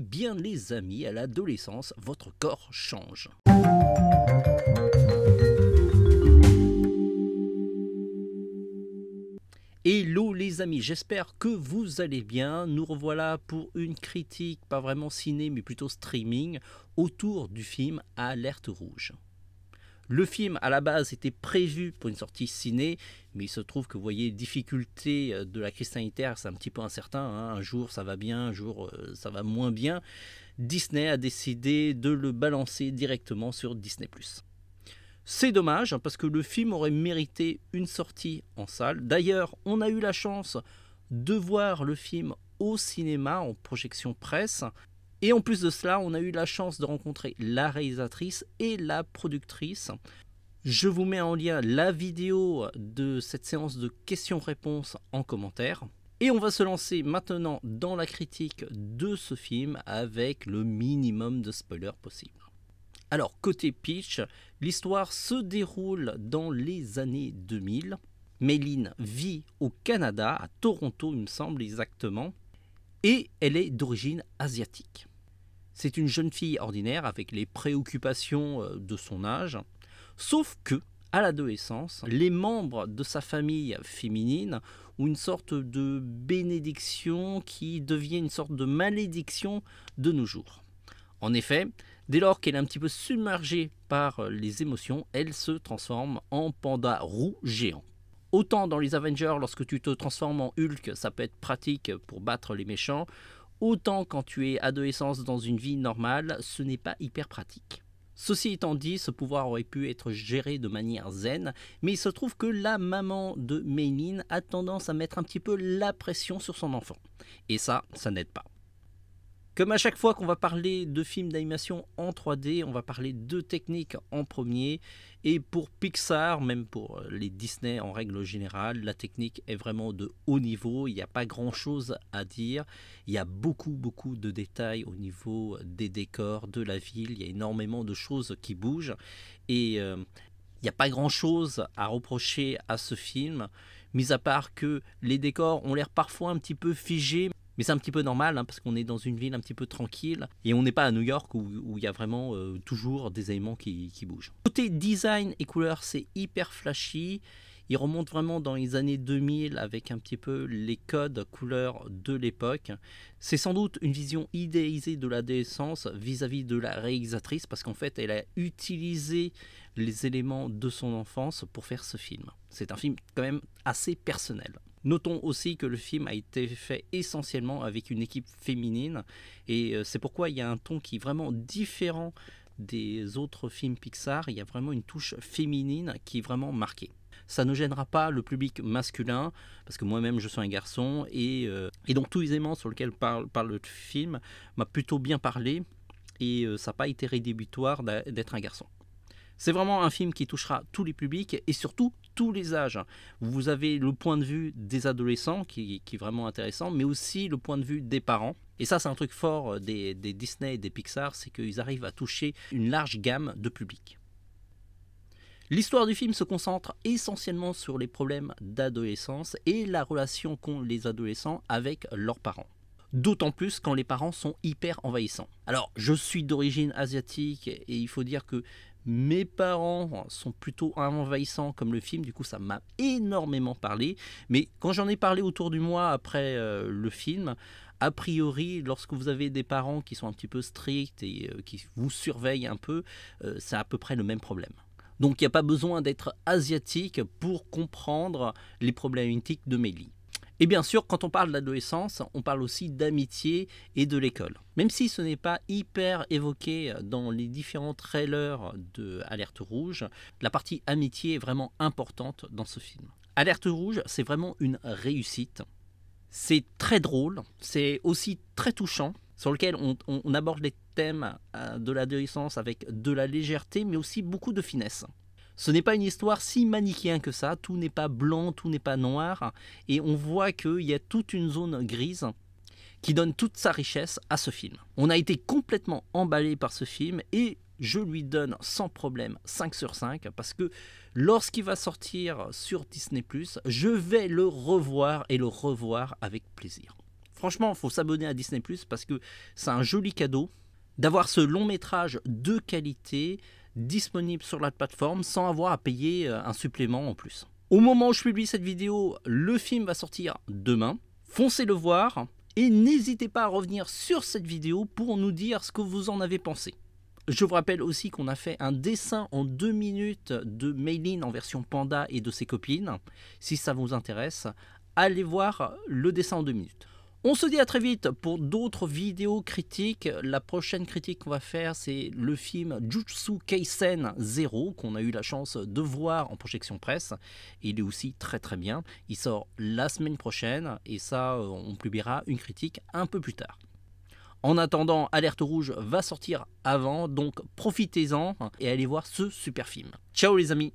Bien les amis, à l'adolescence, votre corps change. Hello les amis, j'espère que vous allez bien. Nous revoilà pour une critique, pas vraiment ciné mais plutôt streaming, autour du film Alerte Rouge. Le film à la base était prévu pour une sortie ciné, mais il se trouve que vous voyez les difficultés de la crise sanitaire, c'est un petit peu incertain, hein. Un jour ça va bien, un jour ça va moins bien. Disney a décidé de le balancer directement sur Disney+. C'est dommage parce que le film aurait mérité une sortie en salle. D'ailleurs, on a eu la chance de voir le film au cinéma en projection presse. Et en plus de cela, on a eu la chance de rencontrer la réalisatrice et la productrice. Je vous mets en lien la vidéo de cette séance de questions-réponses en commentaire. Et on va se lancer maintenant dans la critique de ce film avec le minimum de spoilers possible. Alors, côté pitch, l'histoire se déroule dans les années 2000. Mayline vit au Canada, à Toronto, il me semble exactement, et elle est d'origine asiatique. C'est une jeune fille ordinaire avec les préoccupations de son âge, sauf que, à l'adolescence, les membres de sa famille féminine ont une sorte de bénédiction qui devient une sorte de malédiction de nos jours. En effet, dès lors qu'elle est un petit peu submergée par les émotions, elle se transforme en panda roux géant. Autant dans les Avengers, lorsque tu te transformes en Hulk, ça peut être pratique pour battre les méchants, autant quand tu es adolescente dans une vie normale, ce n'est pas hyper pratique. Ceci étant dit, ce pouvoir aurait pu être géré de manière zen, mais il se trouve que la maman de Mayline a tendance à mettre un petit peu la pression sur son enfant. Et ça n'aide pas. Comme à chaque fois qu'on va parler de films d'animation en 3D, on va parler de technique en premier. Et pour Pixar, même pour les Disney en règle générale, la technique est vraiment de haut niveau. Il n'y a pas grand chose à dire. Il y a beaucoup de détails au niveau des décors, de la ville. Il y a énormément de choses qui bougent. Et il n'y a pas grand chose à reprocher à ce film, mis à part que les décors ont l'air parfois un petit peu figés. Mais c'est un petit peu normal hein, parce qu'on est dans une ville un petit peu tranquille et on n'est pas à New York où il y a vraiment toujours des éléments qui bougent. Côté design et couleurs, c'est hyper flashy. Il remonte vraiment dans les années 2000 avec un petit peu les codes couleurs de l'époque. C'est sans doute une vision idéalisée de l'adolescence vis-à-vis de la réalisatrice parce qu'en fait elle a utilisé les éléments de son enfance pour faire ce film. C'est un film quand même assez personnel. Notons aussi que le film a été fait essentiellement avec une équipe féminine et c'est pourquoi il y a un ton qui est vraiment différent des autres films Pixar. Il y a vraiment une touche féminine qui est vraiment marquée. Ça ne gênera pas le public masculin parce que moi-même je suis un garçon et donc tous les éléments sur lesquels parle le film m'a plutôt bien parlé et ça n'a pas été rédhibitoire d'être un garçon. C'est vraiment un film qui touchera tous les publics et surtout tous les âges. Vous avez le point de vue des adolescents qui est vraiment intéressant, mais aussi le point de vue des parents. Et ça, c'est un truc fort des Disney et des Pixar, c'est qu'ils arrivent à toucher une large gamme de publics. L'histoire du film se concentre essentiellement sur les problèmes d'adolescence et la relation qu'ont les adolescents avec leurs parents. D'autant plus quand les parents sont hyper envahissants. Alors, je suis d'origine asiatique et il faut dire que mes parents sont plutôt envahissants comme le film, du coup ça m'a énormément parlé. Mais quand j'en ai parlé autour de moi après le film, a priori, lorsque vous avez des parents qui sont un petit peu stricts et qui vous surveillent un peu, c'est à peu près le même problème. Donc il n'y a pas besoin d'être asiatique pour comprendre les problématiques de Mayline. Et bien sûr, quand on parle d'adolescence, on parle aussi d'amitié et de l'école. Même si ce n'est pas hyper évoqué dans les différents trailers de Alerte Rouge, la partie amitié est vraiment importante dans ce film. Alerte Rouge, c'est vraiment une réussite. C'est très drôle, c'est aussi très touchant, sur lequel on aborde les thèmes de l'adolescence avec de la légèreté, mais aussi beaucoup de finesse. Ce n'est pas une histoire si manichéenne que ça, tout n'est pas blanc, tout n'est pas noir, et on voit qu'il y a toute une zone grise qui donne toute sa richesse à ce film. On a été complètement emballé par ce film, et je lui donne sans problème 5 sur 5, parce que lorsqu'il va sortir sur Disney+, je vais le revoir et le revoir avec plaisir. Franchement, il faut s'abonner à Disney+, parce que c'est un joli cadeau d'avoir ce long métrage de qualité disponible sur la plateforme sans avoir à payer un supplément en plus. Au moment où je publie cette vidéo, le film va sortir demain. Foncez le voir et n'hésitez pas à revenir sur cette vidéo pour nous dire ce que vous en avez pensé. Je vous rappelle aussi qu'on a fait un dessin en 2 minutes de Mayline en version panda et de ses copines. Si ça vous intéresse, allez voir le dessin en 2 minutes. On se dit à très vite pour d'autres vidéos critiques. La prochaine critique qu'on va faire, c'est le film Jujutsu Kaisen 0, qu'on a eu la chance de voir en projection presse. Il est aussi très bien. Il sort la semaine prochaine et ça, on publiera une critique un peu plus tard. En attendant, Alerte Rouge va sortir avant, donc profitez-en et allez voir ce super film. Ciao les amis!